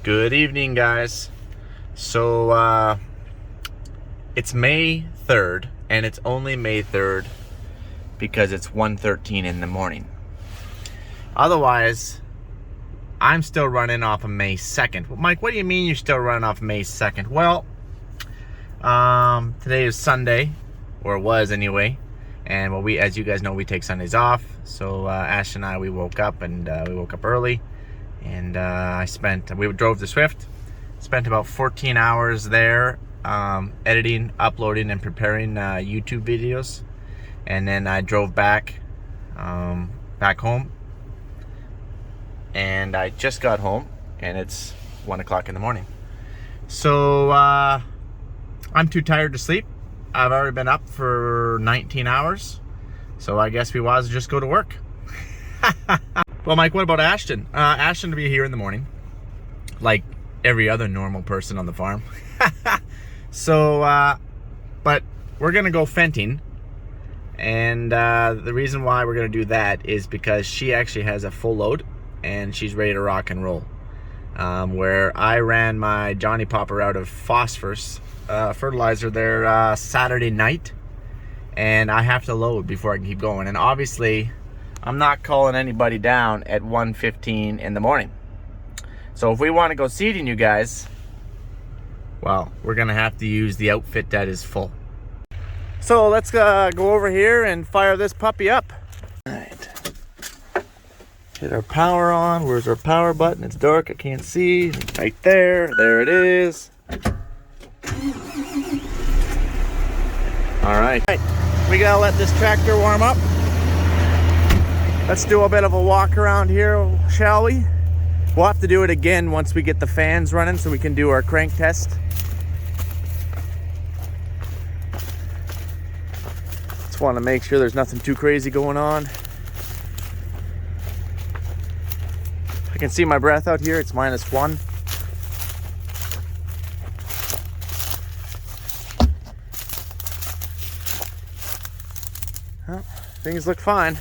Good evening, guys. So it's May 3rd, and it's only May 3rd because it's 1:13 in the morning. Otherwise, I'm still running off of May 2nd. Well, Mike, what do you mean you're still running off May 2nd? Well, today is Sunday, or it was anyway. And as you guys know, we take Sundays off. So Ash and I, we woke up early, and we drove to Swift. Spent about 14 hours there, editing, uploading, and preparing YouTube videos. And then I drove back home. And I just got home, and it's 1 o'clock in the morning. So I'm too tired to sleep. I've already been up for 19 hours. So I guess we was just go to work. Well, Mike, what about Ashton? Ashton will be here in the morning, like every other normal person on the farm. So, but we're going to go Fendting. And the reason why we're going to do that is because she actually has a full load and she's ready to rock and roll. Where I ran my Johnny Popper out of phosphorus fertilizer there Saturday night, and I have to load before I can keep going. And obviously, I'm not calling anybody down at 1:15 in the morning. So if we want to go seeding, you guys, well, we're gonna have to use the outfit that is full. So let's go over here and fire this puppy up. All right. Hit our power on. Where's our power button? It's dark, I can't see. Right there. There it is. All right. We gotta let this tractor warm up. Let's do a bit of a walk around here, shall we? We'll have to do it again once we get the fans running so we can do our crank test. Just want to make sure there's nothing too crazy going on. I can see my breath out here. It's -1. Well, things look fine.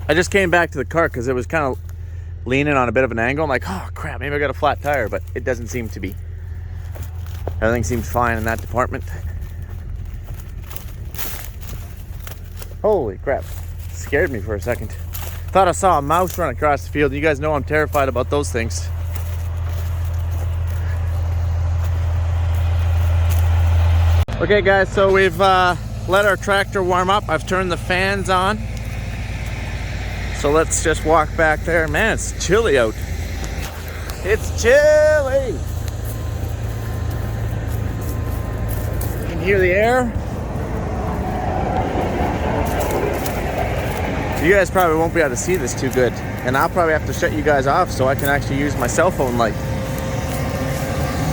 I just came back to the car because it was kind of leaning on a bit of an angle. I'm like, oh crap, maybe I got a flat tire, but it doesn't seem to be. Everything seems fine in that department. Holy crap, scared me for a second. Thought I saw a mouse run across the field. You guys know I'm terrified about those things. Okay guys, so we've let our tractor warm up. I've turned the fans on. So let's just walk back there. Man, it's chilly out. It's chilly. You can hear the air. You guys probably won't be able to see this too good. And I'll probably have to shut you guys off so I can actually use my cell phone light.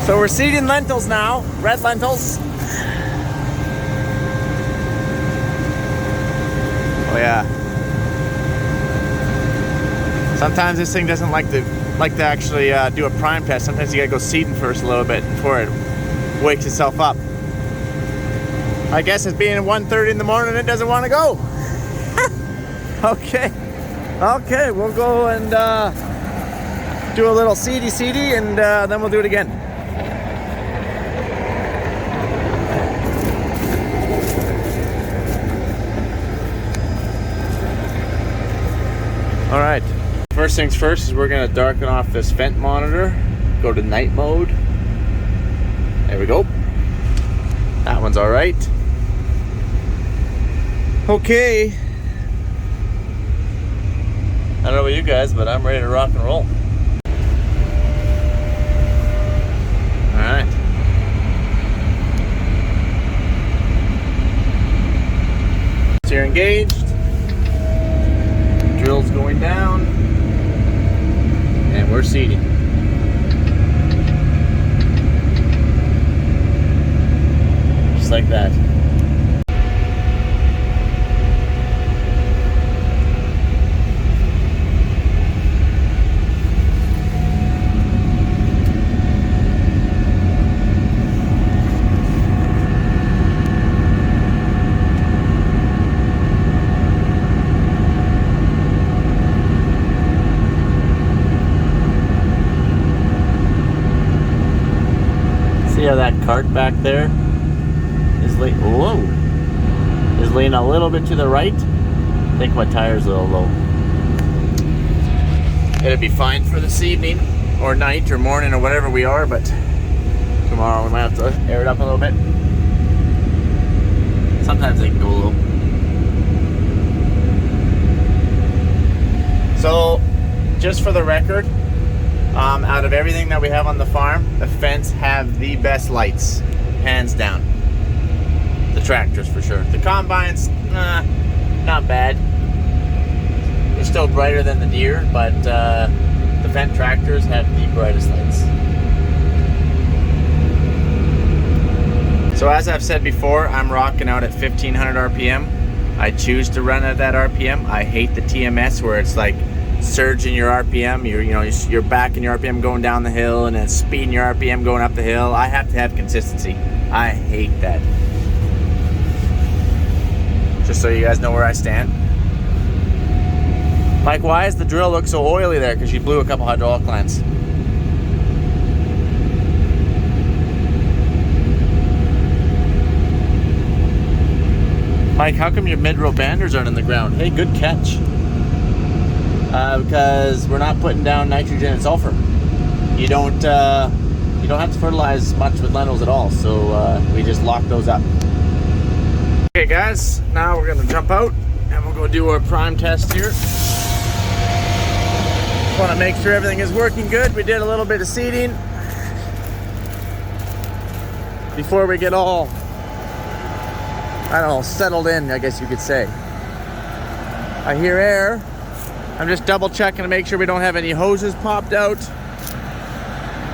So we're seeding lentils now, red lentils. Oh yeah. Sometimes this thing doesn't like to actually do a prime test. Sometimes you gotta go seeding first a little bit before it wakes itself up. I guess it's being 1:30 in the morning, it doesn't want to go. Okay, we'll go and do a little seedy, and then we'll do it again. All right. First things first is we're going to darken off this Fendt monitor. Go to night mode. There we go. That one's all right. Okay. I don't know about you guys, but I'm ready to rock and roll. All right. So you're engaged. Drill's going down. And we're seeding. Just like that. how that cart back there is leaning a little bit to the right? I think my tire's a little low. It'll be fine for this evening or night or morning or whatever we are, but tomorrow we might have to air it up a little bit. Sometimes they can go low. So, just for the record, out of everything that we have on the farm, the Fendts have the best lights, hands down. The tractors for sure. The combines, not bad. They're still brighter than the Deere, but the Fendt tractors have the brightest lights. So as I've said before, I'm rocking out at 1500 RPM. I choose to run at that RPM. I hate the TMS where it's like surging your RPM. You're backing your RPM going down the hill and then speeding your RPM going up the hill. I have to have consistency. I hate that. Just so you guys know where I stand. Mike, why does the drill look so oily there? Because you blew a couple hydraulic lines. Mike, how come your mid-row banders aren't in the ground? Hey, good catch. Because we're not putting down nitrogen and sulfur. You don't have to fertilize much with lentils at all, so we just lock those up. Okay guys, now we're gonna jump out and we'll go do our prime test here. Just want to make sure everything is working good. We did a little bit of seeding before we get all, I don't know, settled in, I guess you could say. I hear air. I'm just double checking to make sure we don't have any hoses popped out.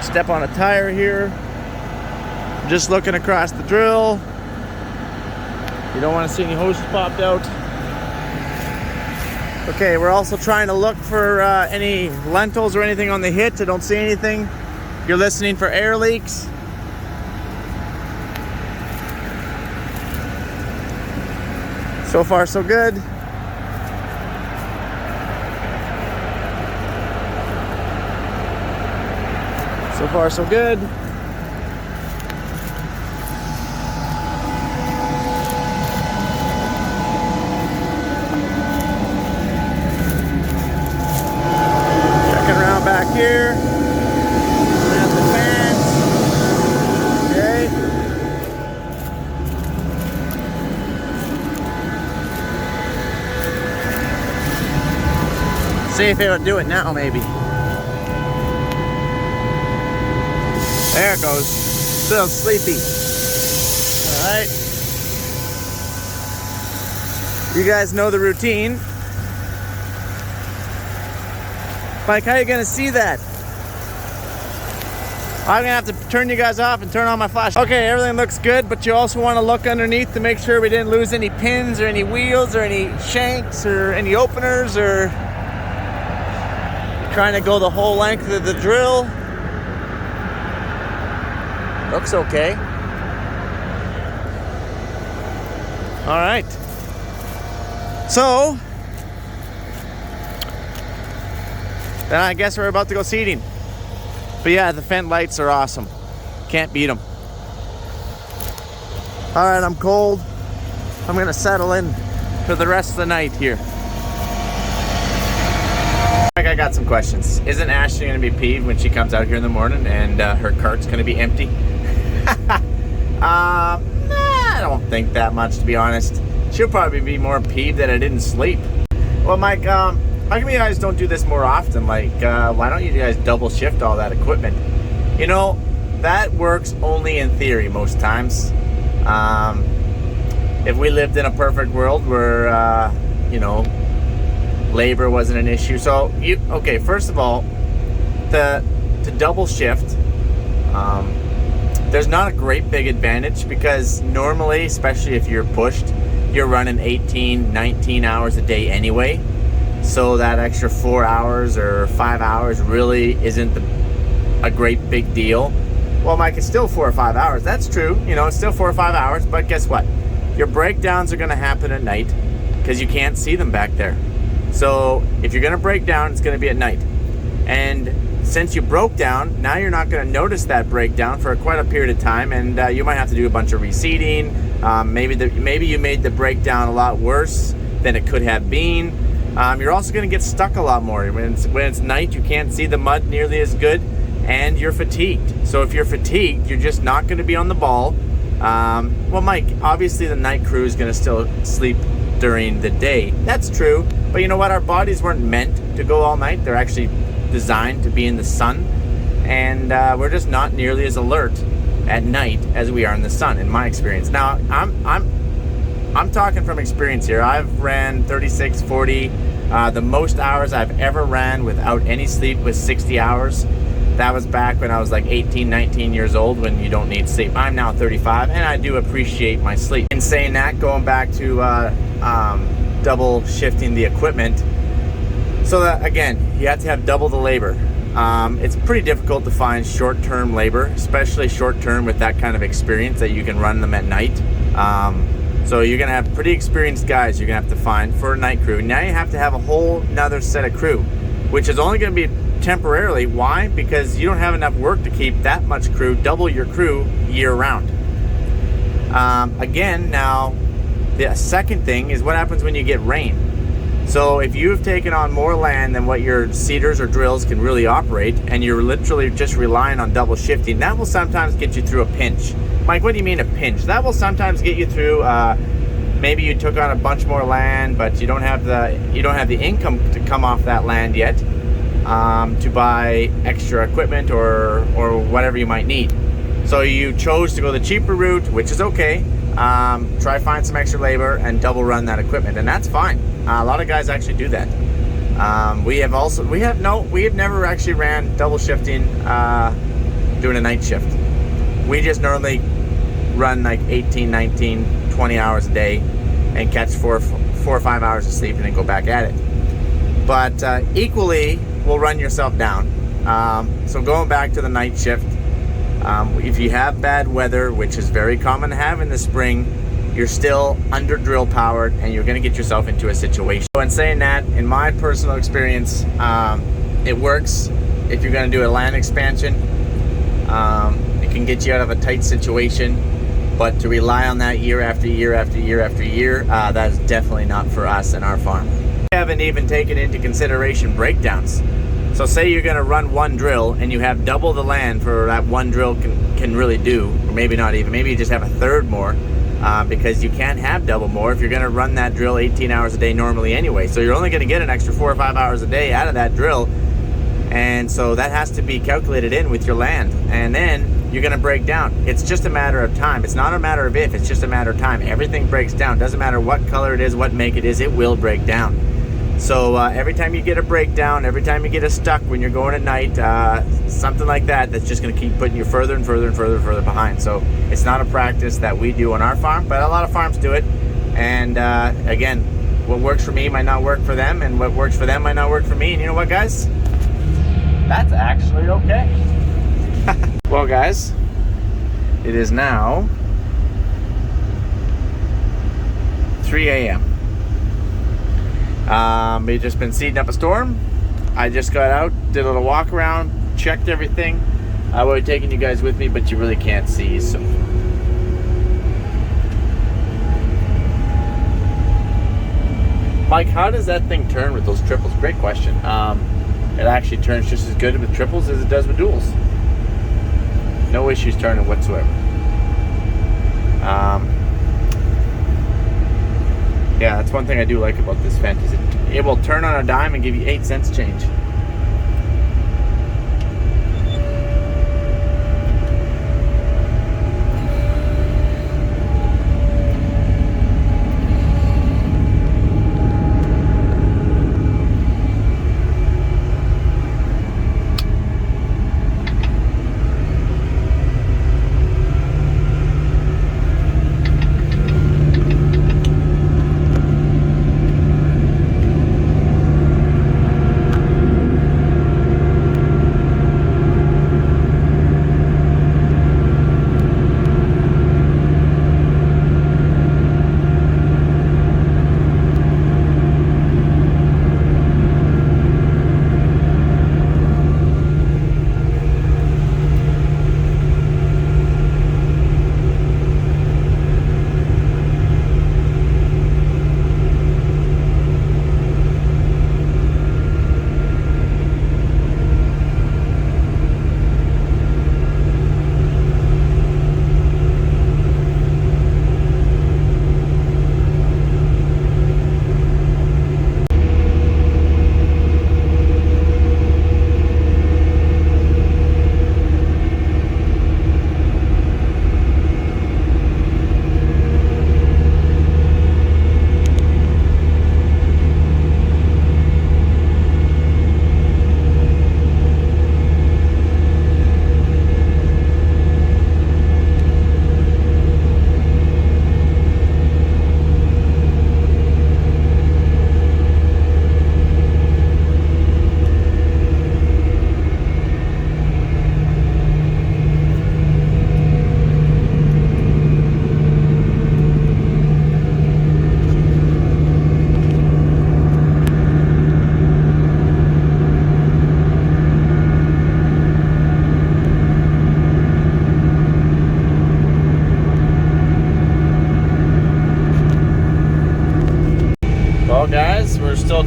Step on a tire here. I'm just looking across the drill. You don't want to see any hoses popped out. Okay, we're also trying to look for any lentils or anything on the hitch. I don't see anything. You're listening for air leaks. So far, so good. So far, so good. Checking around back here. Around the fence. Okay. See if it'll do it now, maybe. There it goes. Still sleepy. Alright. You guys know the routine. Mike, how are you gonna see that? I'm gonna have to turn you guys off and turn on my flash. Okay, everything looks good, but you also want to look underneath to make sure we didn't lose any pins or any wheels or any shanks or any openers, or trying to go the whole length of the drill. Looks okay. All right. So, then I guess we're about to go seeding. But yeah, the Fendt lights are awesome. Can't beat them. All right, I'm cold. I'm gonna settle in for the rest of the night here. I got some questions. Isn't Ashley gonna be peeved when she comes out here in the morning and her cart's gonna be empty? Nah, I don't think that much, to be honest. She'll probably be more peeved that I didn't sleep. Well, Mike, how come you guys don't do this more often? Like, why don't you guys double shift all that equipment? You know, that works only in theory most times. If we lived in a perfect world where, you know, labor wasn't an issue. So, okay, first of all, to double shift, there's not a great big advantage, because normally, especially if you're pushed, you're running 18, 19 hours a day anyway. So that extra 4 hours or 5 hours really isn't a great big deal. Well, Mike, it's still 4 or 5 hours. That's true. You know, it's still 4 or 5 hours, but guess what? Your breakdowns are going to happen at night because you can't see them back there. So if you're going to break down, it's going to be at night. And since you broke down, now you're not going to notice that breakdown for quite a period of time, and you might have to do a bunch of reseeding. Maybe you made the breakdown a lot worse than it could have been. You're also going to get stuck a lot more. When it's night, you can't see the mud nearly as good, and you're fatigued. So if you're fatigued, you're just not going to be on the ball. Well, Mike, obviously the night crew is going to still sleep during the day. That's true, but you know what? Our bodies weren't meant to go all night. They're actually designed to be in the sun, and we're just not nearly as alert at night as we are in the sun, in my experience. Now, I'm talking from experience here. I've ran 36, 40. The most hours I've ever ran without any sleep was 60 hours. That was back when I was like 18, 19 years old, when you don't need sleep. I'm now 35, and I do appreciate my sleep. In saying that, going back to double shifting the equipment, so that, again, you have to have double the labor. It's pretty difficult to find short-term labor, especially short-term with that kind of experience that you can run them at night. So you're going to have pretty experienced guys you're going to have to find for a night crew. Now you have to have a whole nother set of crew, which is only going to be temporarily. Why? Because you don't have enough work to keep that much crew, double your crew year-round. Again, now, the second thing is what happens when you get rain. So if you've taken on more land than what your seeders or drills can really operate, and you're literally just relying on double shifting, that will sometimes get you through a pinch. Mike, what do you mean a pinch? That will sometimes get you through, maybe you took on a bunch more land, but you don't have the income to come off that land yet, to buy extra equipment or whatever you might need. So you chose to go the cheaper route, which is okay. Try find some extra labor and double run that equipment, and that's fine. A lot of guys actually do that. We have never actually ran double shifting doing a night shift. We just normally run like 18, 19, 20 hours a day and catch 4 or 5 hours of sleep and then go back at it. But equally will run yourself down. So going back to the night shift, if you have bad weather, which is very common to have in the spring, you're still under drill powered, and you're going to get yourself into a situation. So in saying that, in my personal experience, it works. If you're going to do a land expansion, it can get you out of a tight situation, but to rely on that year after year after year after year, that is definitely not for us and our farm. We haven't even taken into consideration breakdowns. So say you're going to run one drill and you have double the land for that one drill can really do, or maybe not even, maybe you just have a third more, because you can't have double more if you're going to run that drill 18 hours a day normally anyway. So you're only going to get an extra 4 or 5 hours a day out of that drill, and so that has to be calculated in with your land, and then you're going to break down. It's just a matter of time. It's not a matter of if, it's just a matter of time. Everything breaks down. Doesn't matter what color it is, what make it is, it will break down. So every time you get a breakdown, every time you get a stuck when you're going at night, something like that, that's just going to keep putting you further and further and further and further behind. So it's not a practice that we do on our farm, but a lot of farms do it. And again, what works for me might not work for them, and what works for them might not work for me. And you know what, guys? That's actually okay. Well, guys, it is now 3 a.m. We've just been seeding up a storm. I just got out, did a little walk around, checked everything. I would have taken you guys with me, but you really can't see, so. Mike, how does that thing turn with those triples? Great question. It actually turns just as good with triples as it does with duals. No issues turning whatsoever. Yeah, that's one thing I do like about this Fendt, is it will turn on a dime and give you 8 cents change.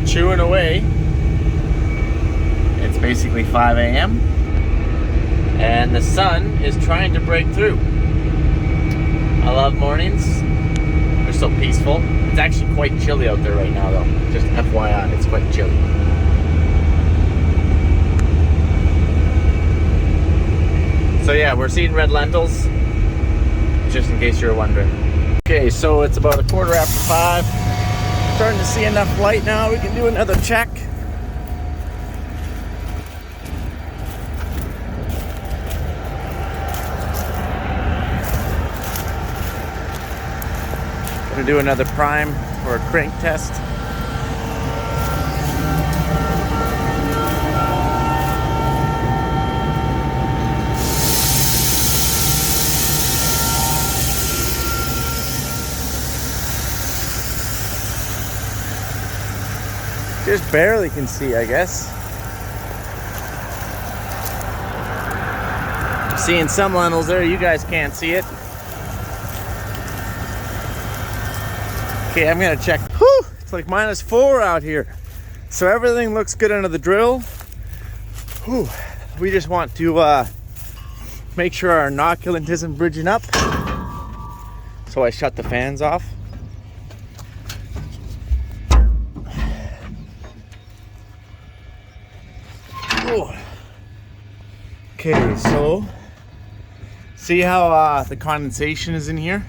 chewing away. It's basically 5 a.m. and the sun is trying to break through. I love mornings. They're so peaceful. It's actually quite chilly out there right now though. Just FYI, it's quite chilly. So yeah, we're seeing red lentils, just in case you're wondering. Okay, so it's about 5:15. Starting to see enough light now, we can do another check. Gonna do another prime or a crank test. Just barely can see, I guess. I'm seeing some lentils there, you guys can't see it. Okay, I'm gonna check. Whew, it's like -4 out here. So everything looks good under the drill. Whew, we just want to make sure our inoculant isn't bridging up. So I shut the fans off. Okay, so see how the condensation is in here?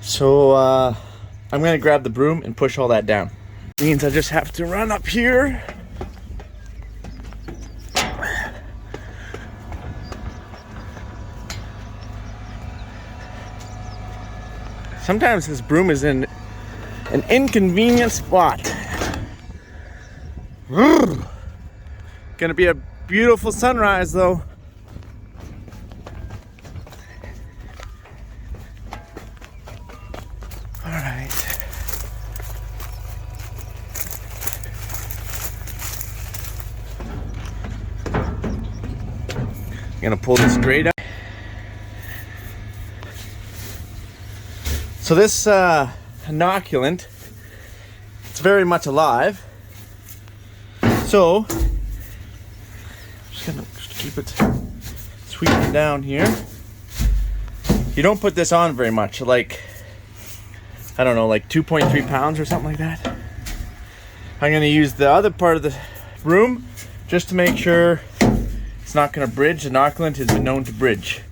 So I'm gonna grab the broom and push all that down. Means I just have to run up here. Sometimes this broom is in an inconvenient spot. Gonna be a beautiful sunrise though. All right. I'm gonna pull this grate up. So this inoculant, it's very much alive. So just keep it sweeping down here. You don't put this on very much, like I don't know, like 2.3 pounds or something like that. I'm gonna use the other part of the broom just to make sure it's not gonna bridge. The inoculant has been known to bridge.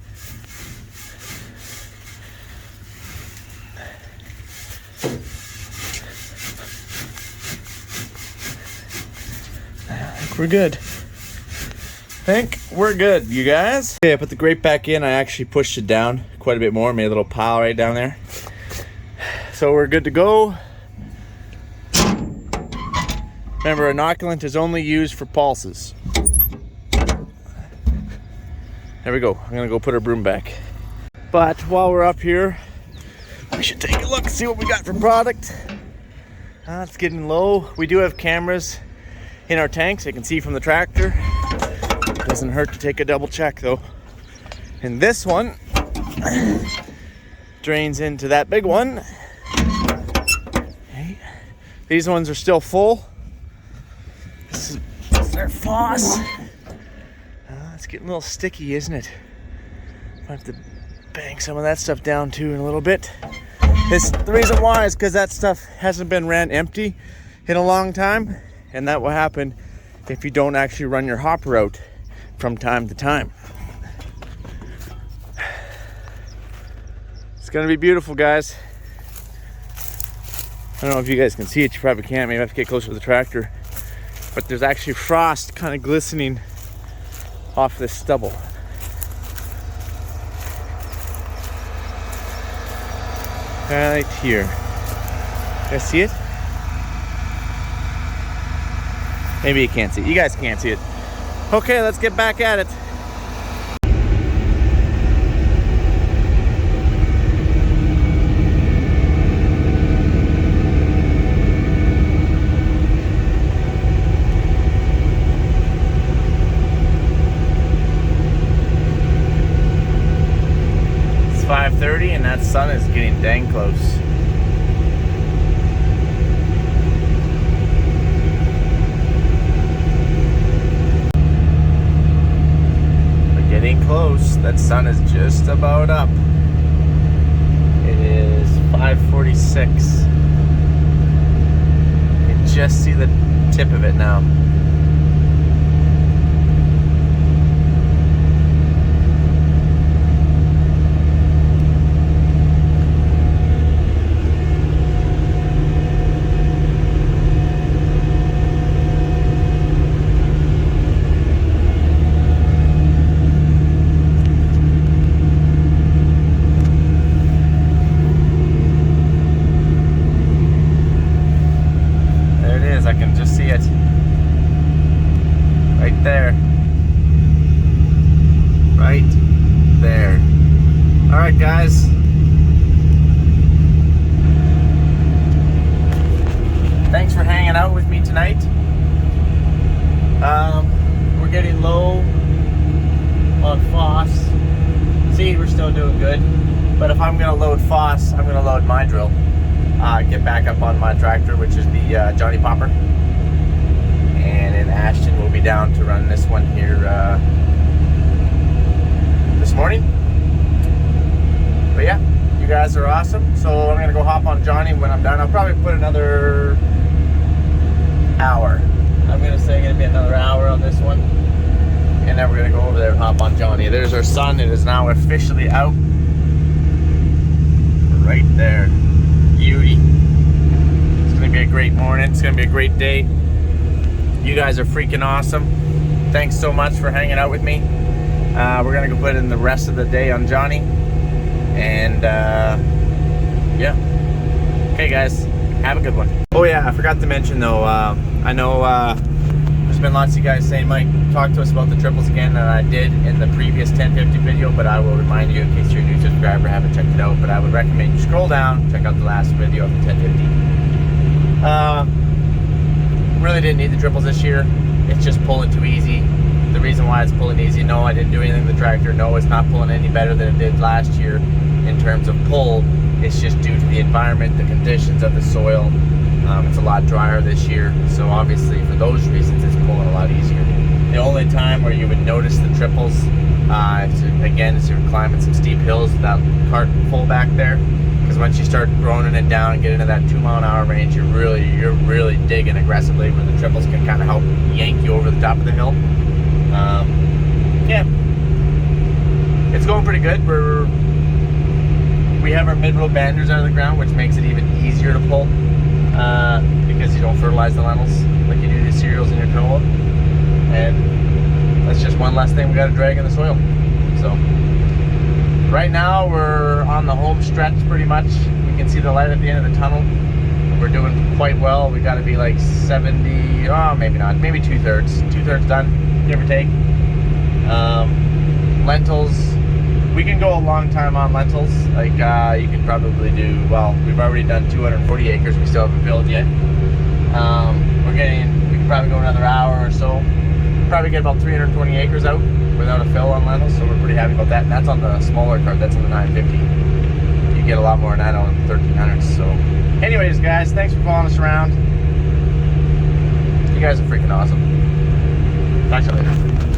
We're good. Think we're good, you guys. Okay, I put the grate back in. I actually pushed it down quite a bit more, made a little pile right down there. So we're good to go. Remember, inoculant is only used for pulses. There we go. I'm gonna go put our broom back. But while we're up here, we should take a look and see what we got for product. It's getting low. We do have cameras in our tanks. I can see from the tractor. Doesn't hurt to take a double check though. And this one drains into that big one. Okay. These ones are still full. This is their floss. It's getting a little sticky, isn't it? I have to bang some of that stuff down too in a little bit. The reason why is because that stuff hasn't been ran empty in a long time. And that will happen if you don't actually run your hopper out from time to time. It's gonna be beautiful, guys. I don't know if you guys can see it. You probably can't. Maybe I have to get closer to the tractor. But there's actually frost kind of glistening off this stubble. Right here. You guys see it? Maybe you can't see it. You guys can't see it. Okay, let's get back at it. It's 5:30 and that's sun is getting dang close. We're getting close. That sun is just about up. It is 5:46. You can just see the tip of it now. I can just see it right there, right there. All right, guys, thanks for hanging out with me tonight. We're getting low on Foss. Seed, we're still doing good, but if I'm gonna load Foss, I'm gonna load my drill. Get back up on my tractor, which is the Johnny Popper, and in Ashton we'll be down to run this one here this morning. But yeah, you guys are awesome. So I'm gonna go hop on Johnny when I'm done. I'll probably put another hour. I'm gonna say gonna be another hour on this one, and then we're gonna go over there and hop on Johnny. There's our sun. It is now officially out. Right there. Beauty. It's gonna be a great morning. It's gonna be a great day. You guys are freaking awesome. Thanks so much for hanging out with me. We're gonna go put in the rest of the day on Johnny, and yeah. Okay, guys, have a good one. Oh yeah, I forgot to mention though. I know there's been lots of you guys saying, Mike, talk to us about the triples again, and I did in the previous 1050 video, but I will remind you in case you're a new subscriber, haven't checked it out. But I would recommend you scroll down, check out the last video of the 1050. Really didn't need the triples this year. It's just pulling too easy. The reason why it's pulling easy, no, I didn't do anything to the tractor. No, it's not pulling any better than it did last year in terms of pull. It's just due to the environment, the conditions of the soil. It's a lot drier this year, so obviously for those reasons it's pulling a lot easier. The only time where you would notice the triples, again, is you're climbing some steep hills with that cart full back there, because once you start groaning it down and get into that 2-mile-an-hour range, you're really digging aggressively, where the triples can kind of help yank you over the top of the hill. Yeah, it's going pretty good. We have our mid-row banders out of the ground, which makes it even easier to pull. Because you don't fertilize the lentils like you do the cereals in your canola, and that's just one less thing we got to drag in the soil. So right now we're on the home stretch pretty much. We can see the light at the end of the tunnel. We're doing quite well. We got to be like 70, oh maybe not, maybe two-thirds done, give or take. Lentils, we can go a long time on lentils. Like you can probably do, well, we've already done 240 acres. We still haven't filled yet. We can probably go another hour or so. Probably get about 320 acres out without a fill on lentils, so we're pretty happy about that. And that's on the smaller cart. That's on the 950. You get a lot more than that on the 1300s. So anyways, guys, thanks for following us around. You guys are freaking awesome. Talk to you later.